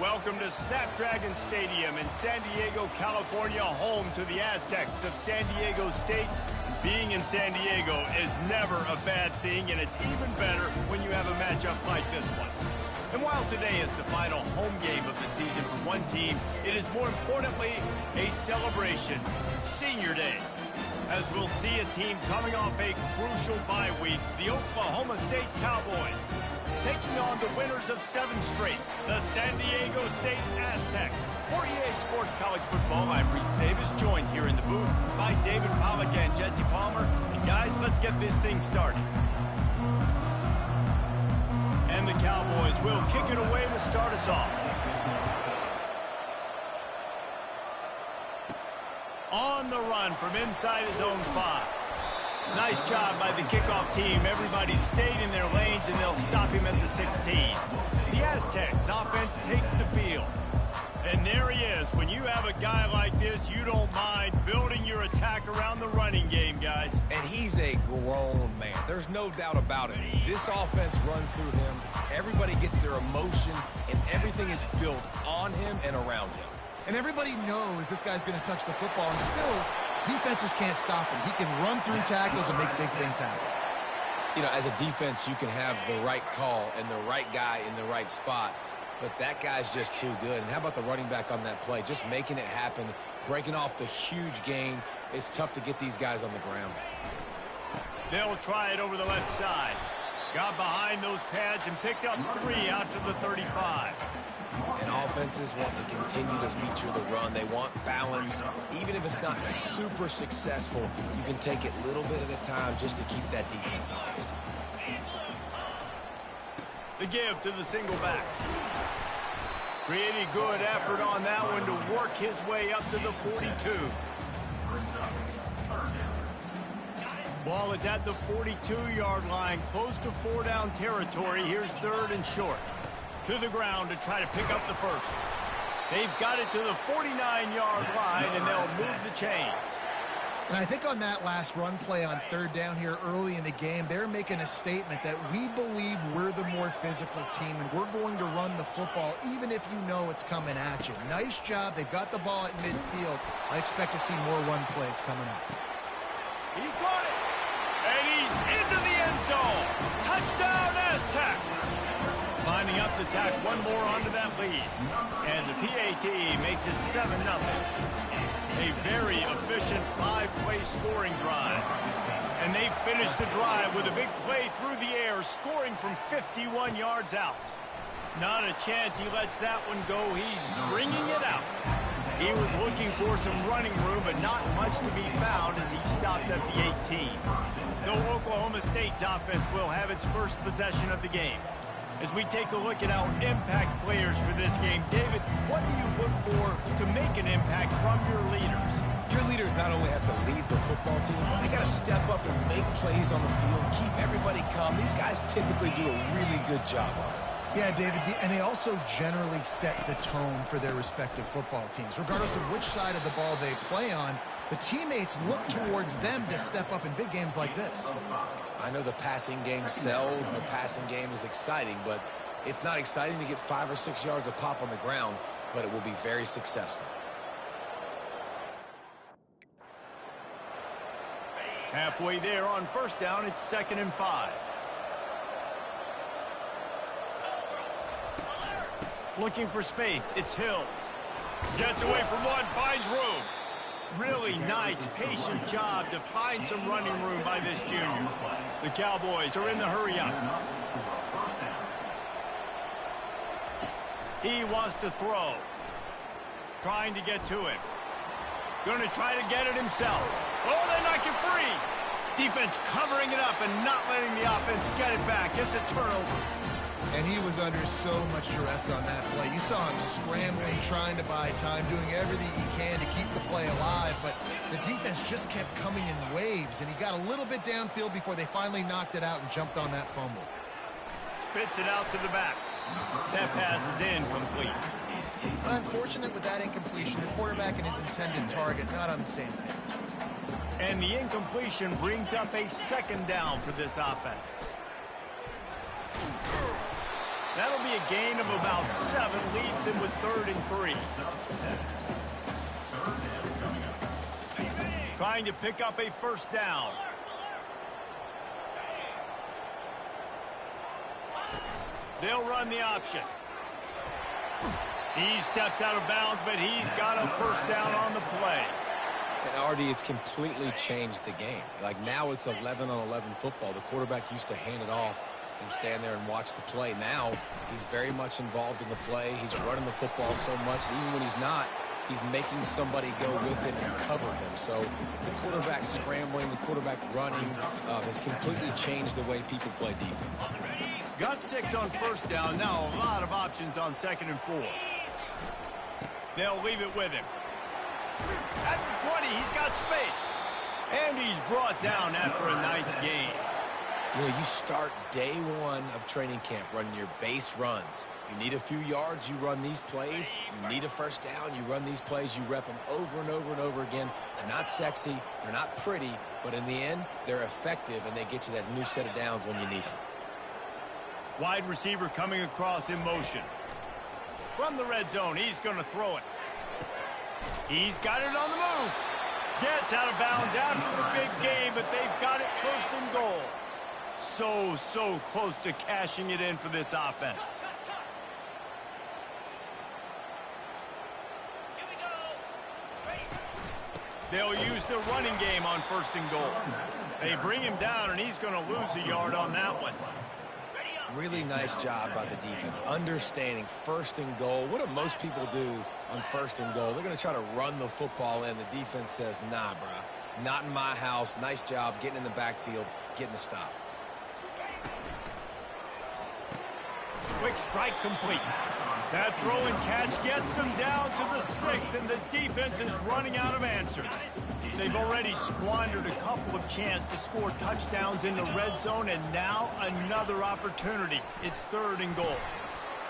Welcome to Snapdragon Stadium in San Diego, California, home to the Aztecs of San Diego State. Being in San Diego is never a bad thing, and it's even better when you have a matchup like this one. And while today is the final home game of the season for one team, it is more importantly a celebration, Senior Day. As we'll see a team coming off a crucial bye week, the Oklahoma State Cowboys, taking on the winners of 7 straight, the San Diego State Aztecs. For EA Sports College Football, I'm Reese Davis, joined here in the booth by David Pollack and Jesse Palmer. And guys, let's get this thing started. And the Cowboys will kick it away to start us off. On the run from inside his own 5. Nice job by the kickoff team. Everybody stayed in their lanes, and they'll stop him at the 16. The Aztecs offense takes the field. And there he is. When you have a guy like this, you don't mind building your attack around the running game, guys. And he's a grown man. There's no doubt about it. This offense runs through him. Everybody gets their emotion, and everything is built on him and around him. And everybody knows this guy's going to touch the football, and still, defenses can't stop him. He can run through tackles and make big things happen. You know, as a defense, you can have the right call and the right guy in the right spot, but that guy's just too good. And how about the running back on that play? Just making it happen, breaking off the huge gain. It's tough to get these guys on the ground. They'll try it over the left side. Got behind those pads and picked up 3 out to the 35. And offenses want to continue to feature the run. They want balance. Even if it's not super successful, you can take it a little bit at a time just to keep that defense honest. The give to the single back. Pretty good effort on that one to work his way up to the 42. Ball is at the 42-yard line, close to 4-down territory. Here's 3rd and short. To the ground to try to pick up the first. They've got it to the 49-yard line, and they'll move the chains. And I think on that last run play on 3rd down here early in the game, they're making a statement that we believe we're the more physical team, and we're going to run the football even if you know it's coming at you. Nice job. They've got the ball at midfield. I expect to see more run plays coming up. He caught it, and he's into the end zone. Touchdown, Aztecs. Lining up to tack one more onto that lead. And the PAT makes it 7-0. A very efficient 5-play scoring drive. And they finish the drive with a big play through the air, scoring from 51 yards out. Not a chance he lets that one go. He's bringing it out. He was looking for some running room, but not much to be found as he stopped at the 18. So Oklahoma State's offense will have its first possession of the game. As we take a look at our impact players for this game, David, what do you look for to make an impact from your leaders? Your leaders not only have to lead the football team, but they got to step up and make plays on the field, keep everybody calm. These guys typically do a really good job of it. Yeah, David, and they also generally set the tone for their respective football teams. Regardless of which side of the ball they play on, the teammates look towards them to step up in big games like this. I know the passing game sells and the passing game is exciting, but it's not exciting to get 5 or 6 yards of pop on the ground, but it will be very successful. Halfway there on 1st down, it's 2nd and 5. Looking for space, it's Hills. Gets away from one, finds room. Really nice, patient job to find some running room by this junior. The Cowboys are in the hurry up. He wants to throw. Trying to get to it. Going to try to get it himself. Oh, they knock it free. Defense covering it up and not letting the offense get it back. It's a turnover. And he was under so much duress on that play. You saw him scrambling, trying to buy time, doing everything he can to keep the play alive, but the defense just kept coming in waves, and he got a little bit downfield before they finally knocked it out and jumped on that fumble. Spits it out to the back. That pass is incomplete. Unfortunate with that incompletion, the quarterback and his intended target not on the same page. And the incompletion brings up a 2nd down for this offense. That'll be a gain of about 7, leaves him with 3rd and 3. Trying to pick up a first down. They'll run the option. He steps out of bounds, but he's got a first down on the play. And Artie, it's completely changed the game. Like now it's 11-on-11 football. The quarterback used to hand it off and stand there and watch the play. Now he's very much involved in the play. He's running the football so much, and even when he's not, he's making somebody go with him and cover him. So the quarterback scrambling, the quarterback running has completely changed the way people play defense. Got 6 on first down. Now a lot of options on 2nd and 4. They'll leave it with him. At the 20, he's got space. And he's brought down after a nice gain. You know, you start day 1 of training camp running your base runs. You need a few yards, you run these plays. You need a first down, you run these plays. You rep them over and over and over again. They're not sexy, they're not pretty, but in the end, they're effective, and they get you that new set of downs when you need them. Wide receiver coming across in motion. From the red zone, he's going to throw it. He's got it on the move. Gets out of bounds after the big game, but they've got it 1st and goal. So close to cashing it in for this offense. They'll use the running game on 1st and goal. They bring him down, and he's going to lose a yard on that one. Really nice job by the defense, understanding 1st and goal. What do most people do on 1st and goal? They're going to try to run the football in. The defense says, nah, bruh, not in my house. Nice job getting in the backfield, getting the stop. Quick strike complete. That throw and catch gets them down to the 6, and the defense is running out of answers. They've already squandered a couple of chances to score touchdowns in the red zone, and now another opportunity. It's 3rd and goal.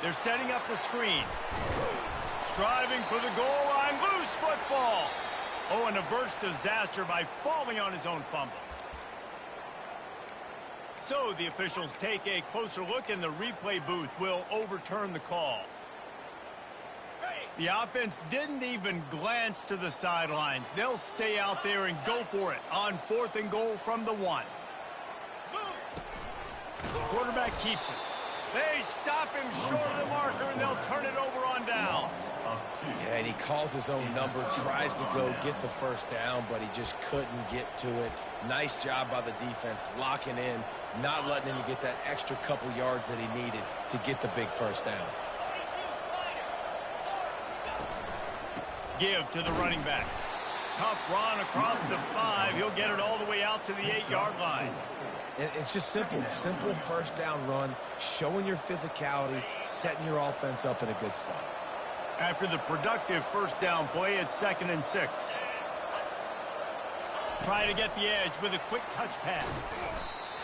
They're setting up the screen. Striving for the goal line. Loose football. Oh, and averts disaster by falling on his own fumble. So the officials take a closer look, and the replay booth will overturn the call. The offense didn't even glance to the sidelines. They'll stay out there and go for it on 4th and goal from the 1. Quarterback keeps it. They stop him short of the marker, and they'll turn it over on downs. Yeah, and he calls his own number, tries to go get the first down, but he just couldn't get to it. Nice job by the defense, locking in, not letting him get that extra couple yards that he needed to get the big first down. Give to the running back. Tough run across the 5. He'll get it all the way out to the 8-yard line. And it's just simple first down run, showing your physicality, setting your offense up in a good spot. After the productive first down play, it's 2nd and 6. Trying to get the edge with a quick touch pass.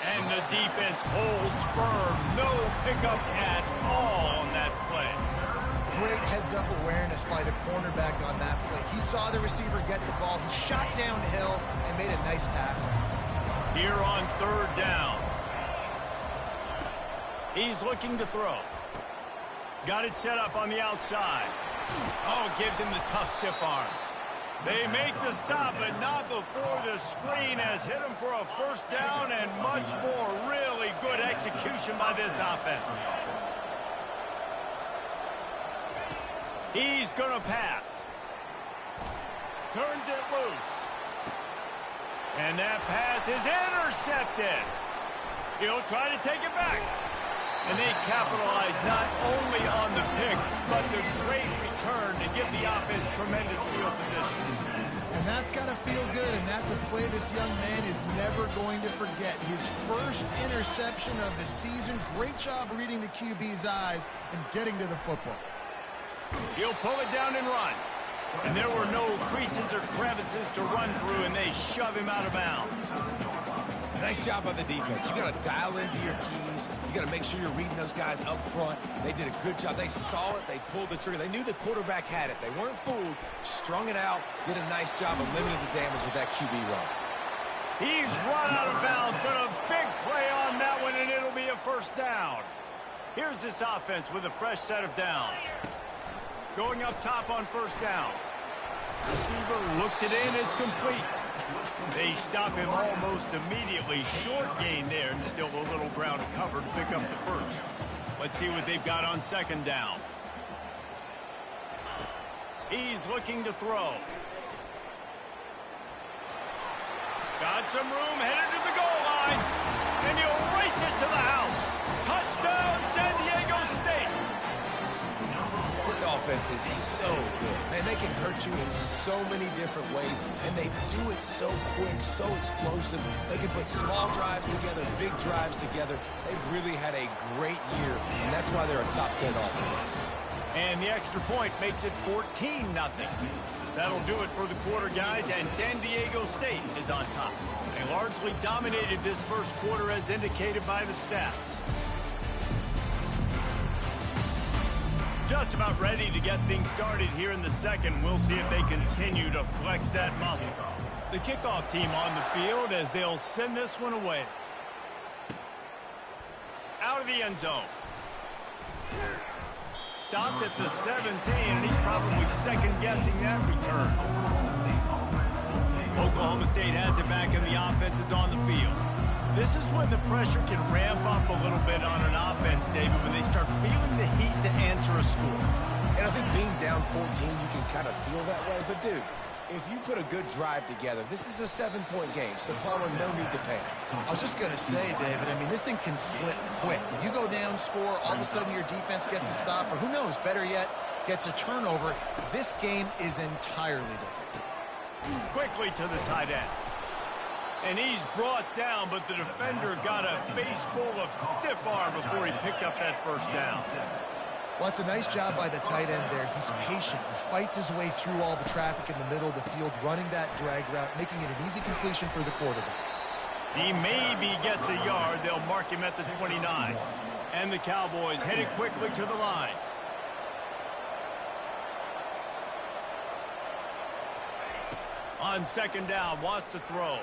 And the defense holds firm. No pickup at all on that play. Great heads-up awareness by the cornerback on that play. He saw the receiver get the ball. He shot downhill and made a nice tackle. Here on 3rd down. He's looking to throw. Got it set up on the outside. Oh, gives him the tough stiff arm. They make the stop, but not before the screen has hit him for a first down, and much more. Really good execution by this offense. He's going to pass. Turns it loose. And that pass is intercepted. He'll try to take it back. And they capitalize not only on the pick, but the great return to give the offense tremendous field position. And that's got to feel good, and that's a play this young man is never going to forget. His first interception of the season. Great job reading the QB's eyes and getting to the football. He'll pull it down and run. And there were no creases or crevices to run through, and they shove him out of bounds. Nice job by the defense. You got to dial into your keys. You got to make sure you're reading those guys up front. They did a good job. They saw it. They pulled the trigger. They knew the quarterback had it. They weren't fooled. Strung it out. Did a nice job of limiting the damage with that QB run. He's run out of bounds, but a big play on that one, and it'll be a first down. Here's this offense with a fresh set of downs. Going up top on first down. Receiver looks it in. It's complete. They stop him almost immediately. Short gain there, and still a little ground to cover to pick up the first. Let's see what they've got on second down. He's looking to throw. Got some room, headed to the goal line, and he'll race it to the house. Touchdown, San Diego State. This offense is so good. Man, they can hurt you in so many different ways, and they do it so quick, so explosive. They can put small drives together, big drives together. They've really had a great year, and that's why they're a top 10 offense. And the extra point makes it 14-0. That'll do it for the quarter, guys, and San Diego State is on top. They largely dominated this first quarter as indicated by the stats. Just about ready to get things started here in the second. We'll see if they continue to flex that muscle. The kickoff team on the field as they'll send this one away. Out of the end zone. Stopped at the 17, and he's probably second-guessing that return. Oklahoma State has it back, and the offense is on the field. This is when the pressure can ramp up a little bit on an offense, David, when they start feeling the heat to answer a score. And I think being down 14, you can kind of feel that way. But, dude, if you put a good drive together, this is a 7-point game, so Palmer, no need to panic. I was just going to say, David, I mean, this thing can flip quick. You go down, score, all of a sudden your defense gets a stop, or who knows, better yet, gets a turnover. This game is entirely different. Quickly to the tight end. And he's brought down, but the defender got a face full of stiff arm before he picked up that first down. Well, it's a nice job by the tight end there. He's patient. He fights his way through all the traffic in the middle of the field, running that drag route, making it an easy completion for the quarterback. He maybe gets a yard. They'll mark him at the 29. And the Cowboys headed quickly to the line. On second down, wants to throw.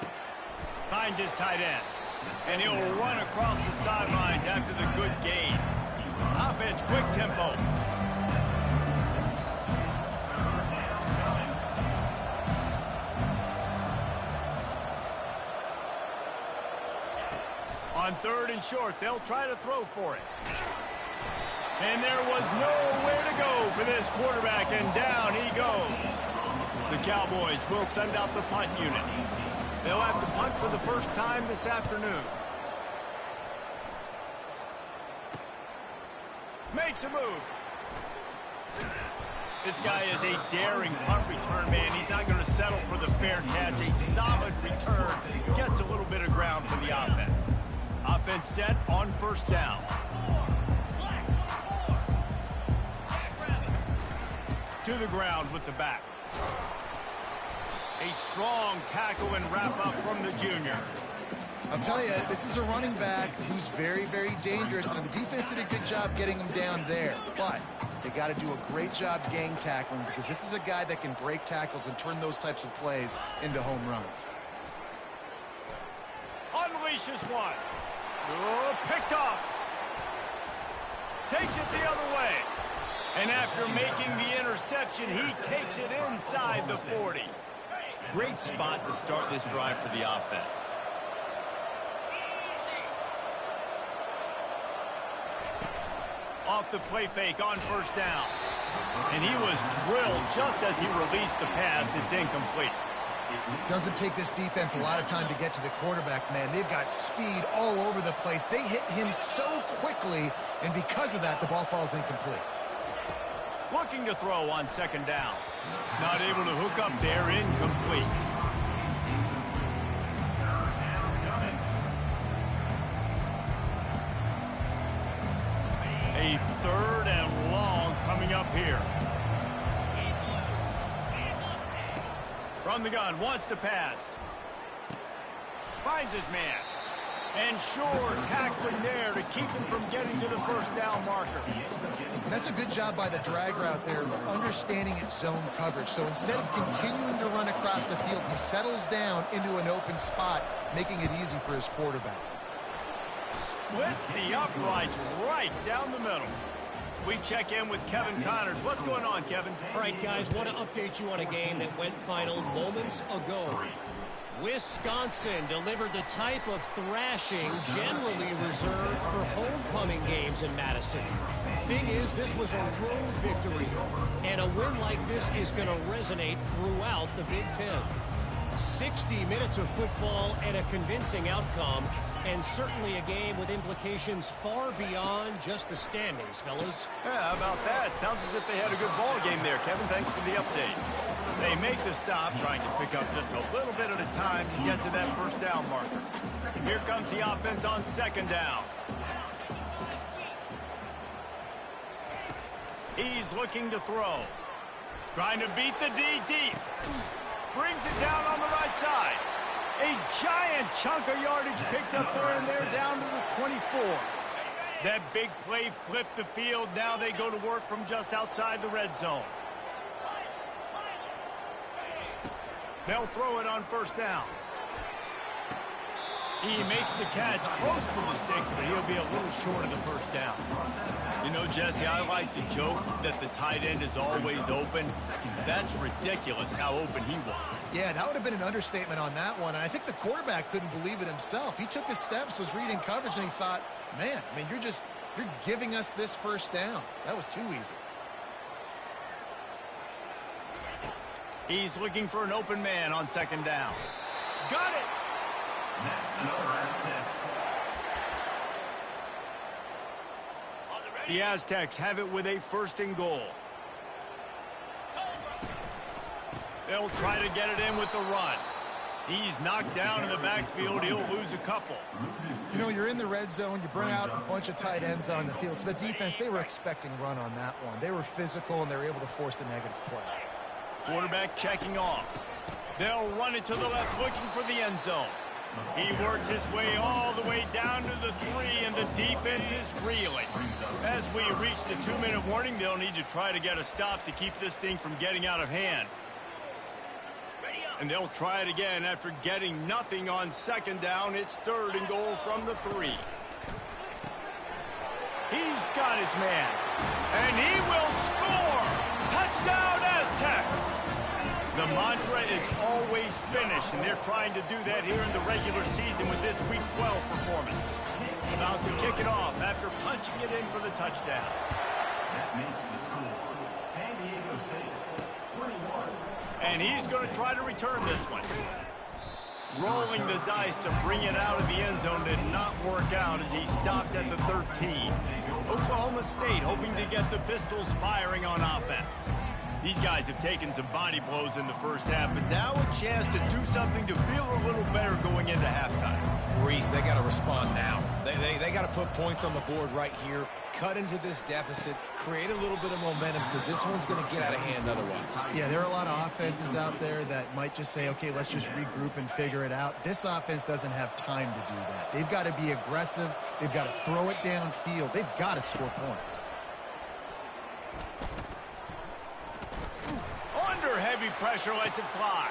Finds his tight end. And he'll run across the sidelines after the good gain. Offense, quick tempo. On third and short, they'll try to throw for it. And there was nowhere to go for this quarterback, and down he goes. The Cowboys will send out the punt unit. They'll have to punt for the first time this afternoon. Makes a move. This guy is a daring punt return man. He's not going to settle for the fair catch. A solid return. Gets a little bit of ground for the offense. Offense set on first down. To the ground with the back. A strong tackle and wrap-up from the junior. I'll tell you, this is a running back who's very, very dangerous, and the defense did a good job getting him down there. But they got to do a great job gang tackling, because this is a guy that can break tackles and turn those types of plays into home runs. Unleashes one. Oh, picked off. Takes it the other way. And after making the interception, he takes it inside the 40. Great spot to start this drive for the offense. Off the play fake on first down. And he was drilled just as he released the pass. It's incomplete. Doesn't take this defense a lot of time to get to the quarterback, man. They've got speed all over the place. They hit him so quickly, and because of that, the ball falls incomplete. Looking to throw on second down. Not able to hook up there, incomplete. A third and long coming up here. From the gun, wants to pass. Finds his man. And sure, tackling there to keep him from getting to the first down marker. That's a good job by the drag route there, understanding its zone coverage. So instead of continuing to run across the field, he settles down into an open spot, making it easy for his quarterback. splits the uprights right down the middle. We check in with Kevin Connors. What's going on, Kevin? All right, guys, want to update you on a game that went final moments ago. Wisconsin delivered the type of thrashing generally reserved for homecoming games in Madison. Thing is, this was a road victory, and a win like this is going to resonate throughout the Big Ten. 60 minutes of football and a convincing outcome, and certainly a game with implications far beyond just the standings, fellas. Yeah, how about that? Sounds as if they had a good ball game there, Kevin. Thanks for the update. They make the stop, trying to pick up just a little bit at a time to get to that first down marker. Here comes the offense on second down. He's looking to throw. Trying to beat the D deep. Brings it down on the right side. A giant chunk of yardage picked up there, and they're down to the 24. That big play flipped the field. Now they go to work from just outside the red zone. They'll throw it on first down. He makes the catch close to the sticks, but he'll be a little short of the first down. You know, Jesse, I like to joke that the tight end is always open. That's ridiculous how open he was. Yeah, that would have been an understatement on that one. And I think the quarterback couldn't believe it himself. He took his steps, was reading coverage, and he thought, man, I mean, you're giving us this first down. That was too easy. He's looking for an open man on second down. Got it! The Aztecs have it with a first and goal. They'll try to get it in with the run. He's knocked down in the backfield. He'll lose a couple. You know, you're in the red zone. You bring out a bunch of tight ends on the field. So the defense, they were expecting run on that one. They were physical, and they were able to force the negative play. Quarterback checking off. They'll run it to the left, looking for the end zone. He works his way all the way down to the 3, and the defense is reeling. As we reach the 2-minute warning, they'll need to try to get a stop to keep this thing from getting out of hand. And they'll try it again after getting nothing on second down. It's third and goal from the 3. He's got his man, and he will score! Touchdown, Aztecs! The mantra is always finish, and they're trying to do that here in the regular season with this Week 12 performance. About to kick it off after punching it in for the touchdown. That makes the score San Diego State 21. And he's going to try to return this one. Rolling the dice to bring it out of the end zone did not work out as he stopped at the 13. Oklahoma State hoping to get the Pistols firing on offense. These guys have taken some body blows in the first half, but now a chance to do something to feel a little better going into halftime. Reese, they got to respond now. They got to put points on the board right here, cut into this deficit, create a little bit of momentum, because this one's going to get out of hand otherwise. Yeah, there are a lot of offenses out there that might just say, okay, let's just regroup and figure it out. This offense doesn't have time to do that. They've got to be aggressive. They've got to throw it downfield. They've got to score points. Under heavy pressure, lets it fly.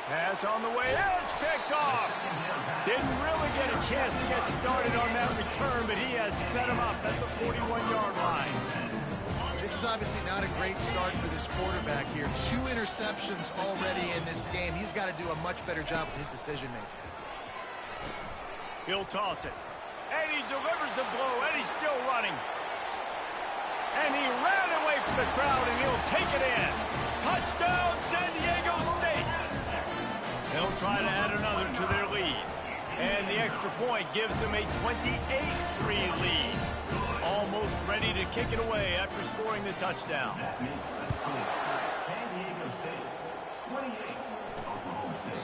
Pass on the way, it's picked off. Didn't really get a chance to get started on that return, but he has set him up at the 41-yard line. This is obviously not a great start for this quarterback here. 2 interceptions already in this game. He's got to do a much better job with his decision-making. He'll toss it. And he delivers the blow, and he's still running. And he ran away from the crowd, and he'll take it in. Touchdown, San Diego State. They'll try to add another to their lead. And the extra point gives them a 28-3 lead. Almost ready to kick it away after scoring the touchdown. That makes the score San Diego State 28, Oklahoma State.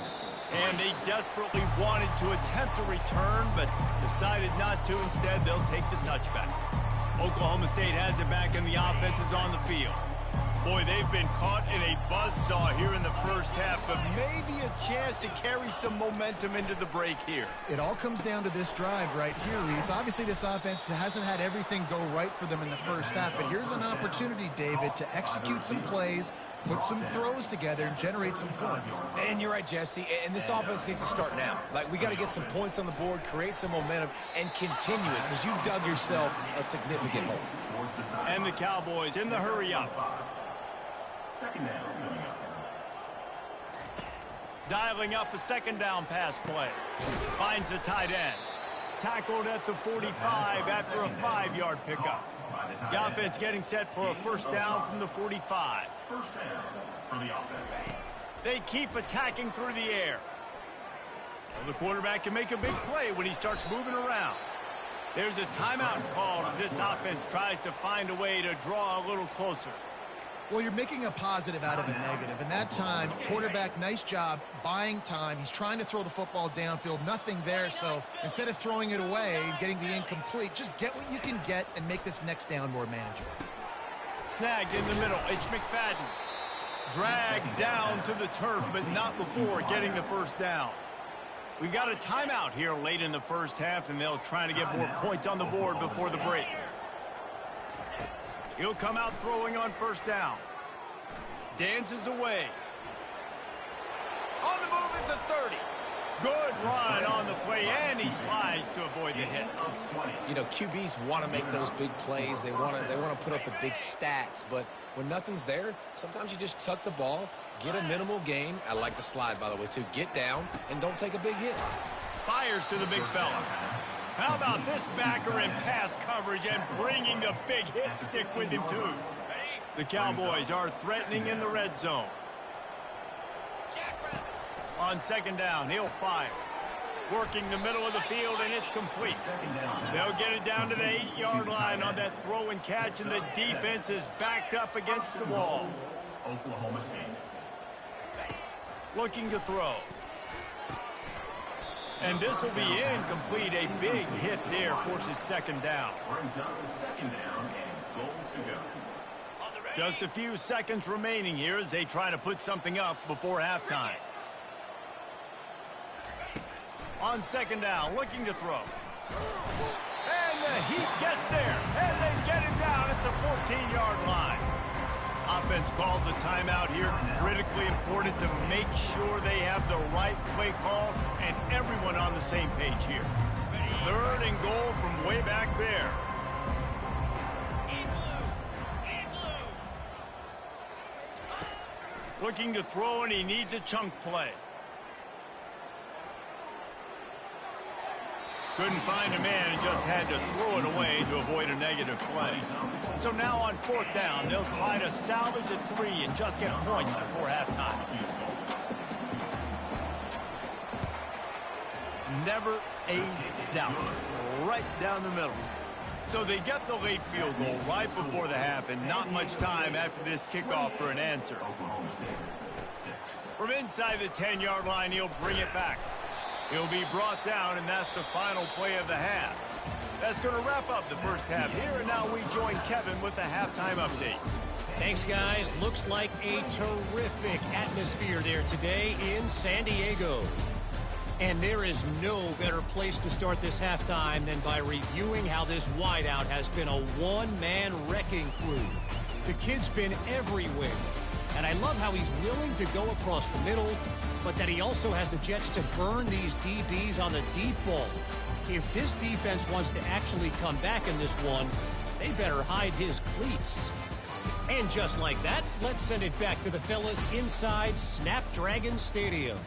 And they desperately wanted to attempt a return, but decided not to. Instead, they'll take the touchback. Oklahoma State has it back, and the offense is on the field. Boy, they've been caught in a buzzsaw here in the first half, but maybe a chance to carry some momentum into the break here. It all comes down to this drive right here, Reese. Obviously, this offense hasn't had everything go right for them in the first half, but here's an opportunity, David, to execute some plays, put some throws together, and generate some points. And you're right, Jesse, and this offense needs to start now. Like, we got to get some points on the board, create some momentum, and continue it, because you've dug yourself a significant hole. And the Cowboys in the hurry-up. Second down coming up. Dialing up a second down pass play. Finds the tight end. Tackled at the 45 after a 5-yard pickup. The offense getting set for a first down from the 45. First down for the offense. They keep attacking through the air. Well, the quarterback can make a big play when he starts moving around. There's a timeout called as this offense tries to find a way to draw a little closer. Well, you're making a positive out of a negative. And that time, quarterback, nice job buying time. He's trying to throw the football downfield. Nothing there. So instead of throwing it away and getting the incomplete, just get what you can get and make this next down more manageable. Snagged in the middle. It's McFadden. Dragged down to the turf, but not before getting the first down. We got a timeout here late in the first half, and they'll try to get more points on the board before the break. He'll come out throwing on first down. Dances away. On the move at the 30. Good run on the play, and he slides to avoid the hit. You know, QBs want to make those big plays. They want to put up the big stats. But when nothing's there, sometimes you just tuck the ball, get a minimal gain. I like the slide, by the way, too. Get down and don't take a big hit. Fires to the big fella. How about this backer in pass coverage and bringing the big hit stick with him, too? The Cowboys are threatening in the red zone. On second down, he'll fire. Working the middle of the field, and it's complete. They'll get it down to the 8-yard line on that throw and catch, and the defense is backed up against the wall. Oklahoma State. Looking to throw. And this will be incomplete. A big hit there forces second down. Brings up the second down and goal to go. Just a few seconds remaining here as they try to put something up before halftime. On second down, looking to throw. And the Heat gets there, and they get him down at the 14-yard line. Offense calls a timeout here. Critically important to make sure they have the right play call and everyone on the same page here. Third and goal from way back there. Looking to throw, and he needs a chunk play. Couldn't find a man and just had to throw it away to avoid a negative play. So now on fourth down, they'll try to salvage a 3 and just get points before halftime. Never a doubt. Right down the middle. So they get the late field goal right before the half, and not much time after this kickoff for an answer. From inside the 10-yard line, he'll bring it back. He'll be brought down, and that's the final play of the half. That's going to wrap up the first half here, and now we join Kevin with the halftime update. Thanks, guys. Looks like a terrific atmosphere there today in San Diego. And there is no better place to start this halftime than by reviewing how this wideout has been a one-man wrecking crew. The kid's been everywhere. And I love how he's willing to go across the middle, but that he also has the jets to burn these DBs on the deep ball. If this defense wants to actually come back in this one, they better hide his cleats. And just like that, let's send it back to the fellas inside Snapdragon Stadium.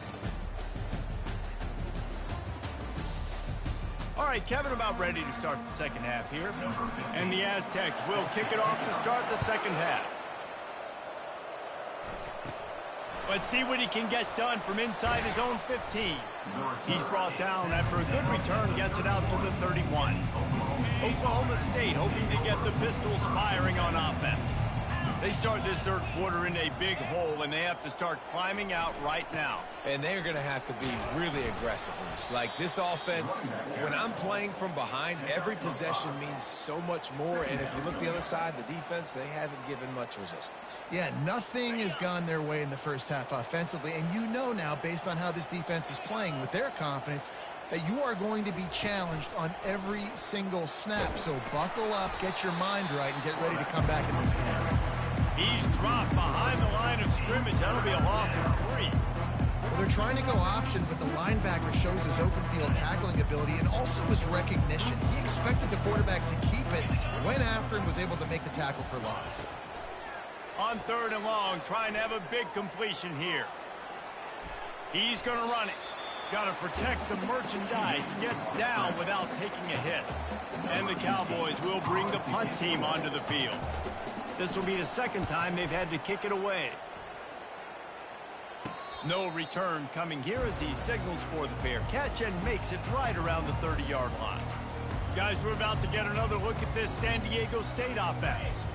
All right, Kevin, about ready to start the second half here. And the Aztecs will kick it off to start the second half. Let's see what he can get done from inside his own 15. He's brought down after a good return, gets it out to the 31. Oklahoma State hoping to get the Pistols firing on offense. They start this third quarter in a big hole, and they have to start climbing out right now. And they're going to have to be really aggressive. Like this offense, when I'm playing from behind, every possession means so much more. And if you look the other side, the defense, they haven't given much resistance. Yeah, nothing has gone their way in the first half offensively. And you know now, based on how this defense is playing with their confidence, that you are going to be challenged on every single snap. So buckle up, get your mind right, and get ready to come back in this game. He's dropped behind the line of scrimmage. That'll be a loss of 3. Well, they're trying to go option, but the linebacker shows his open field tackling ability and also his recognition. He expected the quarterback to keep it, went after and was able to make the tackle for loss. On 3rd and long, trying to have a big completion here. He's going to run it. Got to protect the merchandise. Gets down without taking a hit. And the Cowboys will bring the punt team onto the field. This will be the second time they've had to kick it away. No return coming here as he signals for the fair catch and makes it right around the 30-yard line. Guys, we're about to get another look at this San Diego State offense.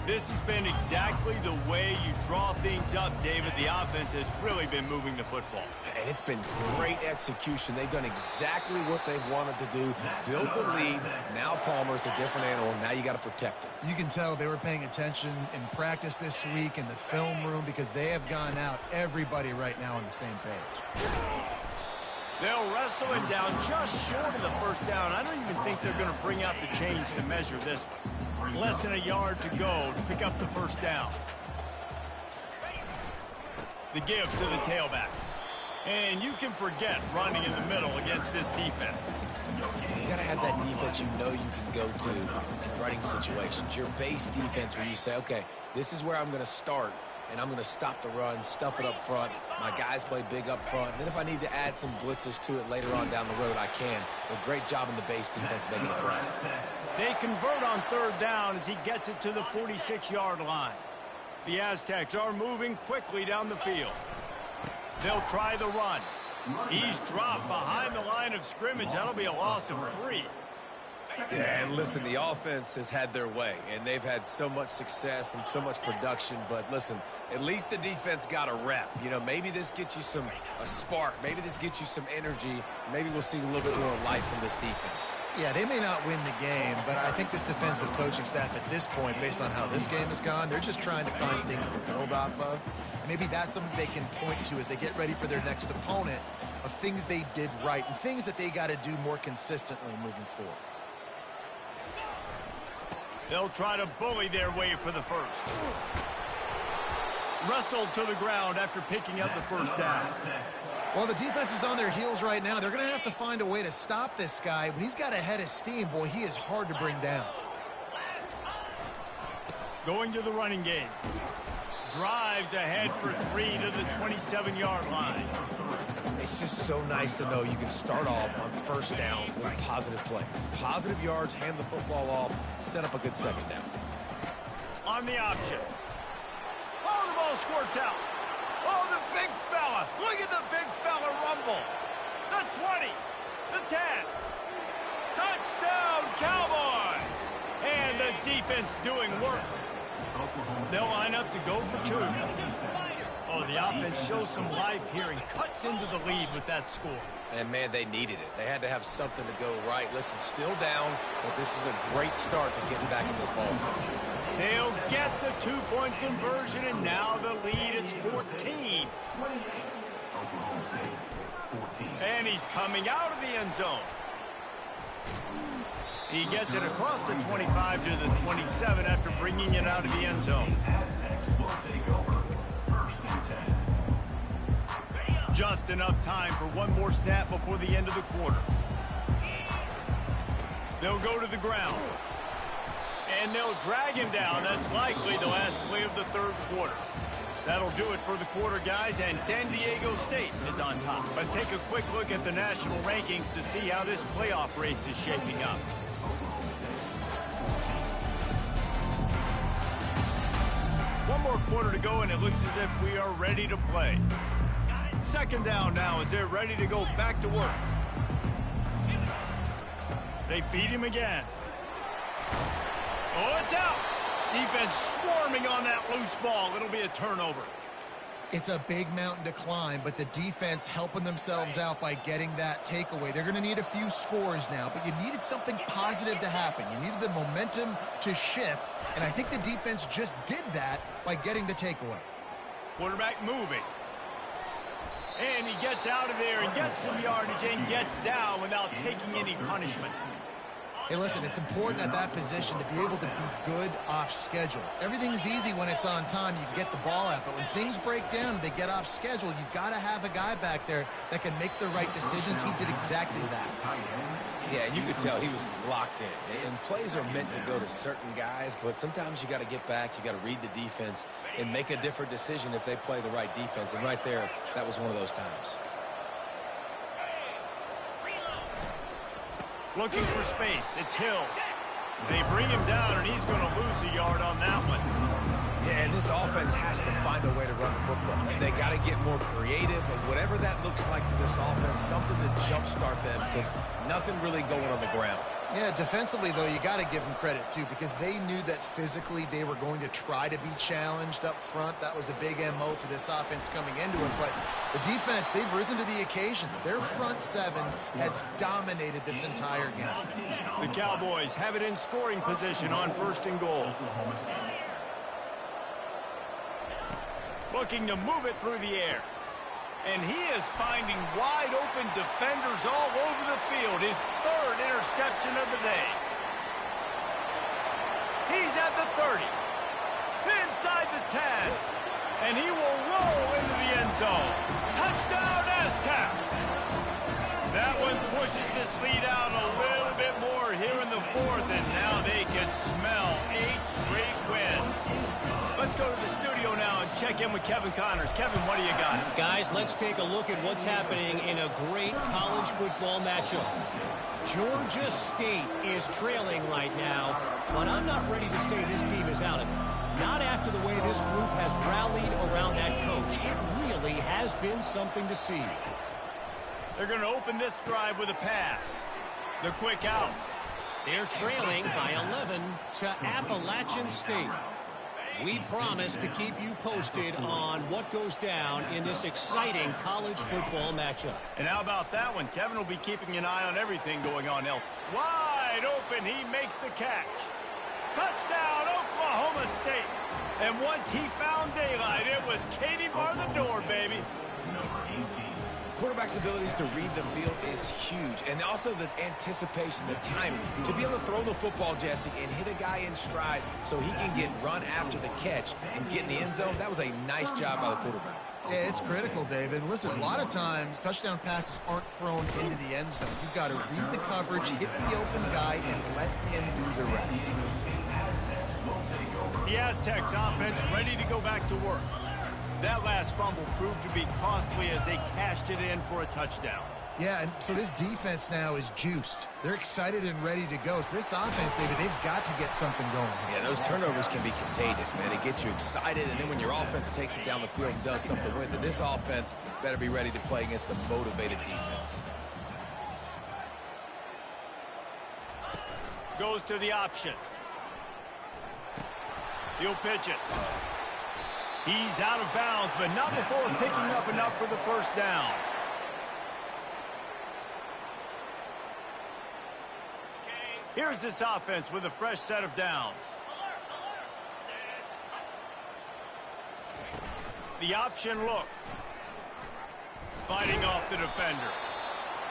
This has been exactly the way you draw things up, David. The offense has really been moving the football. And it's been great execution. They've done exactly what they've wanted to do. Build the lead. Now Palmer's a different animal. Now you got to protect it. You can tell they were paying attention in practice this week in the film room because they have gone out everybody right now on the same page. They'll wrestle him down just short of the first down. I don't even think they're going to bring out the chains to measure this one. Less than a yard to go to pick up the first down. The give to the tailback. And you can forget running in the middle against this defense. You got to have that defense you know you can go to in running situations. Your base defense where you say, okay, this is where I'm going to start, and I'm going to stop the run, stuff it up front. My guys play big up front. And then if I need to add some blitzes to it later on down the road, I can. But great job in the base defense making a play. They convert on 3rd down as he gets it to the 46-yard line. The Aztecs are moving quickly down the field. They'll try the run. He's dropped behind the line of scrimmage. That'll be a loss of 3. Yeah, and listen, the offense has had their way, and they've had so much success and so much production. But listen, at least the defense got a rep. You know, maybe this gets you a spark. Maybe this gets you some energy. Maybe we'll see a little bit more life from this defense. Yeah, they may not win the game, but I think this defensive coaching staff at this point, based on how this game has gone, they're just trying to find things to build off of. Maybe that's something they can point to as they get ready for their next opponent of things they did right and things that they got to do more consistently moving forward. They'll try to bully their way for the first. Wrestled to the ground after picking up the first down. Well, the defense is on their heels right now. They're going to have to find a way to stop this guy. When he's got a head of steam, boy, he is hard to bring down. Going to the running game. Drives ahead for 3 to the 27-yard line. It's just so nice to know you can start off on first down with positive plays. Positive yards, hand the football off, set up a good second down. On the option. Oh, the ball squirts out. Oh, the big fella. Look at the big fella rumble. The 20. The 10. Touchdown, Cowboys. And the defense doing work. They'll line up to go for 2. Oh, the offense shows some life here and cuts into the lead with that score. And, man, they needed it. They had to have something to go right. Listen, still down, but this is a great start to getting back in this ball game. They'll get the 2-point conversion, and now the lead is 14. And he's coming out of the end zone. He gets it across the 25 to the 27 after bringing it out of the end zone. Just enough time for one more snap before the end of the quarter. They'll go to the ground. And they'll drag him down. That's likely the last play of the third quarter. That'll do it for the quarter, guys, and San Diego State is on top. Let's take a quick look at the national rankings to see how this playoff race is shaping up. One more quarter to go, and it looks as if we are ready to play. Second down now as they're ready to go back to work. They feed him again. Oh, it's out. Defense swarming on that loose ball. It'll be a turnover. It's a big mountain to climb, but the defense helping themselves out by getting that takeaway. They're going to need a few scores now, but you needed something positive to happen. You needed the momentum to shift, and I think the defense just did that by getting the takeaway. Quarterback moving. And he gets out of there and gets some yardage and gets down without taking any punishment. Hey, listen, it's important at that position to be able to be good off schedule. Everything's easy when it's on time. You can get the ball out, but when things break down and they get off schedule, you've got to have a guy back there that can make the right decisions. He did exactly that. Yeah, you could tell he was locked in. And plays are meant to go to certain guys, but sometimes you got to get back, you got to read the defense, and make a different decision if they play the right defense. And right there, that was one of those times. Looking for space. It's Hills. They bring him down, and he's going to lose a yard on that one. Yeah, and this offense has to find a way to run the football. And they got to get more creative, or whatever that looks like for this offense, something to jumpstart them, because nothing really going on the ground. Yeah, defensively, though, you got to give them credit, too, because they knew that physically they were going to try to be challenged up front. That was a big MO for this offense coming into it. But the defense, they've risen to the occasion. Their front seven has dominated this entire game. The Cowboys have it in scoring position on 1st and goal. Looking to move it through the air. And he is finding wide-open defenders all over the field. His 3rd interception of the day. He's at the 30. Inside the 10. And he will roll into the end zone. Touchdown, Aztecs! That one pushes this lead out a little bit more here in the 4th, and now they can smell 8 straight wins. Let's go to the studio now and check in with Kevin Connors. Kevin, what do you got? Guys, let's take a look at what's happening in a great college football matchup. Georgia State is trailing right now, but I'm not ready to say this team is out of it. Not after the way this group has rallied around that coach. It really has been something to see. They're going to open this drive with a pass. The quick out. They're trailing by 11 to Appalachian State. We promise to keep you posted on what goes down in this exciting college football matchup. And how about that one? Kevin will be keeping an eye on everything going on. Wide open, he makes the catch. Touchdown, Oklahoma State. And once he found daylight, it was Katie bar the door, baby. Quarterback's abilities to read the field is huge, and also the anticipation, the timing. To be able to throw the football, Jesse, and hit a guy in stride so he can get run after the catch and get in the end zone, that was a nice job by the quarterback. Yeah, it's critical, David. Listen, a lot of times touchdown passes aren't thrown into the end zone. You've got to read the coverage, hit the open guy, and let him do the rest. The Aztecs offense ready to go back to work. That last fumble proved to be costly as they cashed it in for a touchdown. Yeah, and so this defense now is juiced. They're excited and ready to go. So this offense, David, they've got to get something going. Yeah, those turnovers can be contagious, man. It gets you excited, and then when your offense takes it down the field and does something with it, this offense better be ready to play against a motivated defense. Goes to the option. He'll pitch it. He's out of bounds, but not before picking up enough for the first down. Here's this offense with a fresh set of downs. The option look. Fighting off the defender.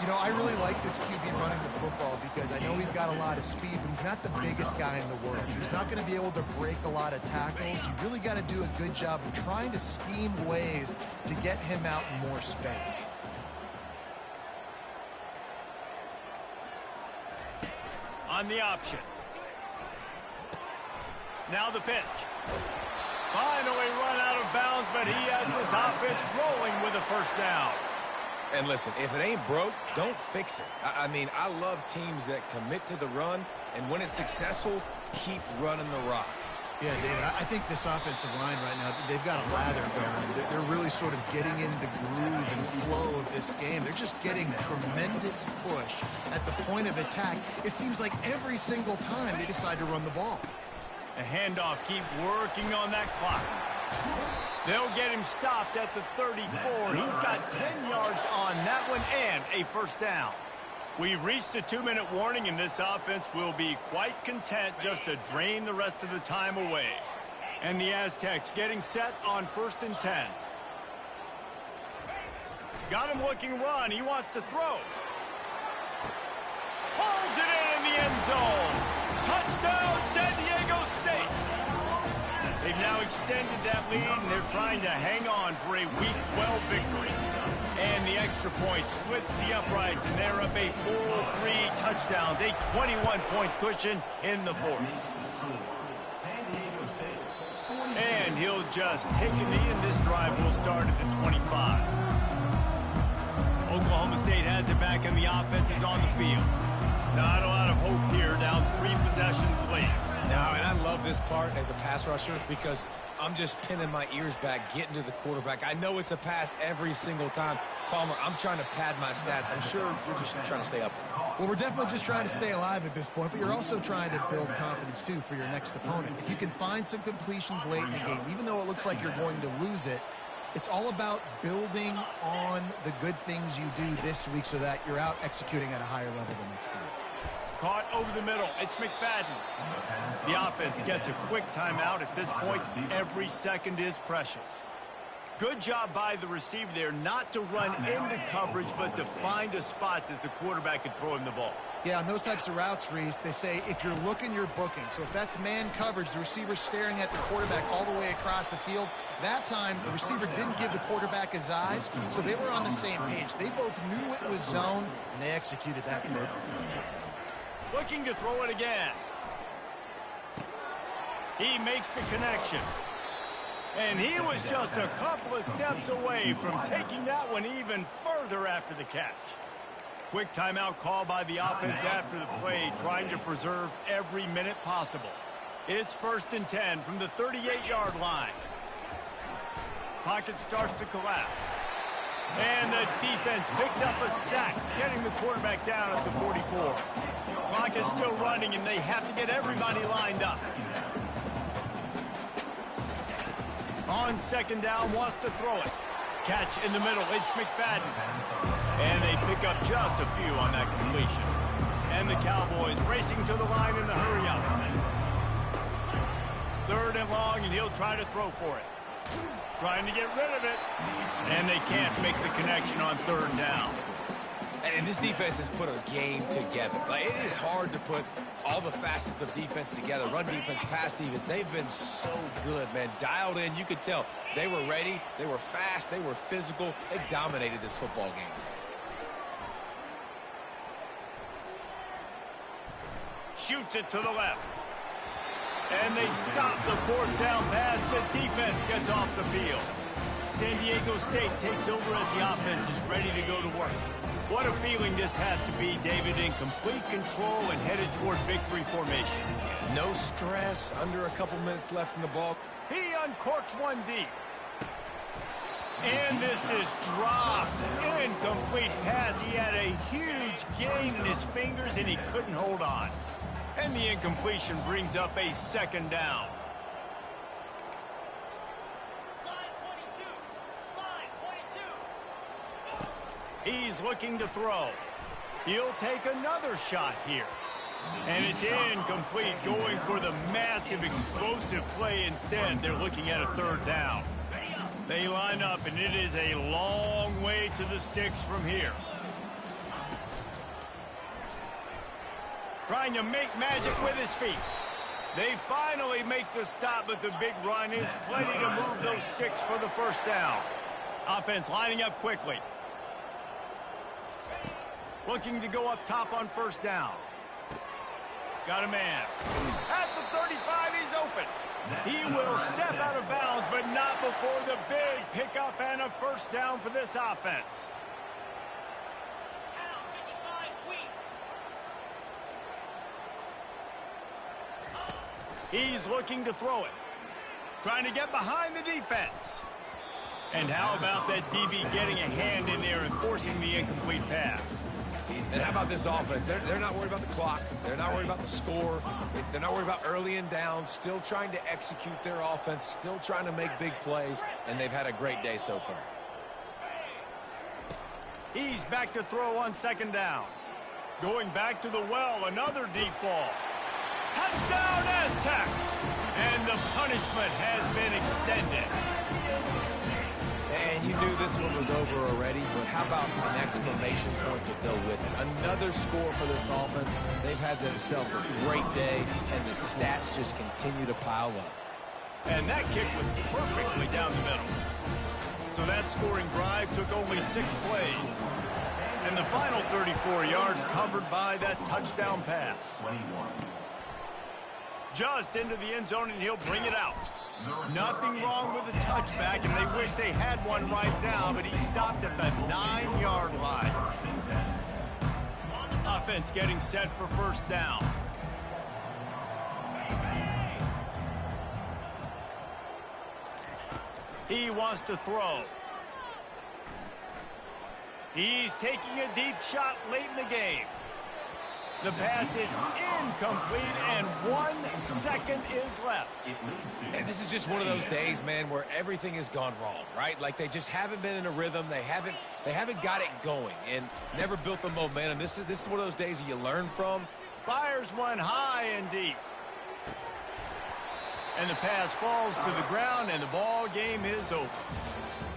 You know, I really like this QB running the football because I know he's got a lot of speed, but he's not the biggest guy in the world. So he's not going to be able to break a lot of tackles. You really got to do a good job of trying to scheme ways to get him out in more space. On the option. Now the pitch. Finally run out of bounds, but he has this offense rolling with a first down. And listen, if it ain't broke, don't fix it. I mean, I love teams that commit to the run, and when it's successful, keep running the rock. Yeah, David, I think this offensive line right now, they've got a lather going. They're really sort of getting in the groove and flow of this game. They're just getting tremendous push at the point of attack. It seems like every single time they decide to run the ball. The handoff, keep working on that clock. They'll get him stopped at the 34. He's got 10 yards on that one and a first down. We've reached the 2-minute warning, and this offense will be quite content just to drain the rest of the time away. And the Aztecs getting set on 1st and 10. Got him looking run. He wants to throw. Pulls it in the end zone. Touchdown, San Diego State. They've now extended that lead, and they're trying to hang on for a Week 12 victory. And the extra point splits the uprights, and they're up a full 3 touchdowns, a 21-point cushion in the fourth. And he'll just take a knee, and this drive will start at the 25. Oklahoma State has it back, and the offense is on the field. Not a lot of hope here, down 3 possessions late. No, and I love this part as a pass rusher because I'm just pinning my ears back, getting to the quarterback. I know it's a pass every single time. Palmer, I'm trying to pad my stats. I'm sure you're just trying to stay up. Well, we're definitely just trying to stay alive at this point, but you're also trying to build confidence, too, for your next opponent. If you can find some completions late in the game, even though it looks like you're going to lose it, it's all about building on the good things you do this week so that you're out executing at a higher level the next game. Caught over the middle. It's McFadden. The offense gets a quick timeout. At this point, every second is precious. Good job by the receiver there not to run into coverage, but to find a spot that the quarterback can throw him the ball. Yeah, on those types of routes, Reese, they say if you're looking, you're booking. So if that's man coverage, the receiver's staring at the quarterback all the way across the field. That time, the receiver didn't give the quarterback his eyes, so they were on the same page. They both knew it was zone, and they executed that perfectly. Looking to throw it again. He makes the connection. And he was just a couple of steps away from taking that one even further after the catch. Quick timeout call by the offense after the play, trying to preserve every minute possible. It's 1st and 10 from the 38-yard line. Pocket starts to collapse. And the defense picks up a sack, getting the quarterback down at the 44. Clock is still running, and they have to get everybody lined up. On 2nd down, wants to throw it. Catch in the middle, it's McFadden. And they pick up just a few on that completion. And the Cowboys racing to the line in a hurry up. 3rd and long, and he'll try to throw for it. Trying to get rid of it. And they can't make the connection on 3rd down. And this defense has put a game together. Like, it is hard to put all the facets of defense together. Run defense, pass defense. They've been so good, man. Dialed in. You could tell they were ready. They were fast. They were physical. They dominated this football game. Shoots it to the left. And they stop the 4th down pass. The defense gets off the field. San Diego State takes over as the offense is ready to go to work. What a feeling this has to be, David, in complete control and headed toward victory formation. No stress, under a couple minutes left in the ball. He uncorks one deep. And this is dropped. Incomplete pass. He had a huge gain in his fingers, and he couldn't hold on. And the incompletion brings up a 2nd down. He's looking to throw. He'll take another shot here. And it's incomplete, going for the massive explosive play instead. They're looking at a 3rd down. They line up, and it is a long way to the sticks from here. Trying to make magic with his feet. They finally make the stop, but the big run is plenty to move those sticks for the 1st down. Offense lining up quickly. Looking to go up top on 1st down. Got a man. At the 35, he's open. He will step out of bounds, but not before the big pickup and a 1st down for this offense. He's looking to throw it. Trying to get behind the defense. And how about that DB getting a hand in there and forcing the incomplete pass? And how about this offense? They're not worried about the clock. They're not worried about the score. They're not worried about early and down. Still trying to execute their offense. Still trying to make big plays. And they've had a great day so far. He's back to throw on second down. Going back to the well, another deep ball. Touchdown Aztecs! And the punishment has been extended. And you knew this one was over already, but how about an exclamation point to go with it? Another score for this offense. They've had themselves a great day, and the stats just continue to pile up. And that kick was perfectly down the middle. So that scoring drive took only 6 plays. And the final 34 yards covered by that touchdown pass. Just into the end zone, and he'll bring it out. Nothing wrong with the touchback, and they wish they had one right now, but he stopped at the 9-yard line. Offense getting set for first down. He wants to throw. He's taking a deep shot late in the game. The pass is incomplete, and 1 second is left. And this is just one of those days, man, where everything has gone wrong, right? Like they just haven't been in a rhythm. They haven't got it going and never built the momentum. This is one of those days that you learn from. Fires one high and deep. And the pass falls to the ground, and the ball game is over.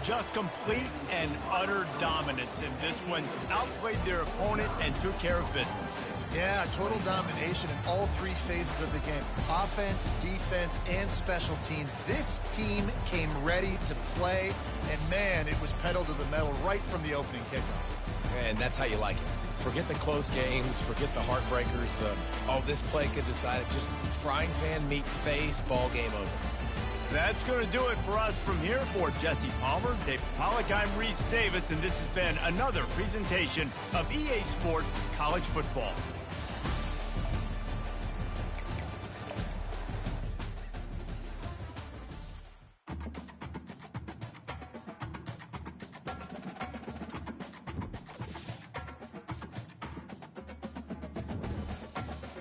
Just complete and utter dominance in this one. Outplayed their opponent and took care of business. Yeah, total domination in all 3 phases of the game. Offense, defense, and special teams. This team came ready to play, and man, it was pedal to the metal right from the opening kickoff. And that's how you like it. Forget the close games, forget the heartbreakers, this play could decide it. Just frying pan meet face, ball game over. That's going to do it for us from here. For Jesse Palmer, Dave Pollack, I'm Reese Davis, and this has been another presentation of EA Sports College Football.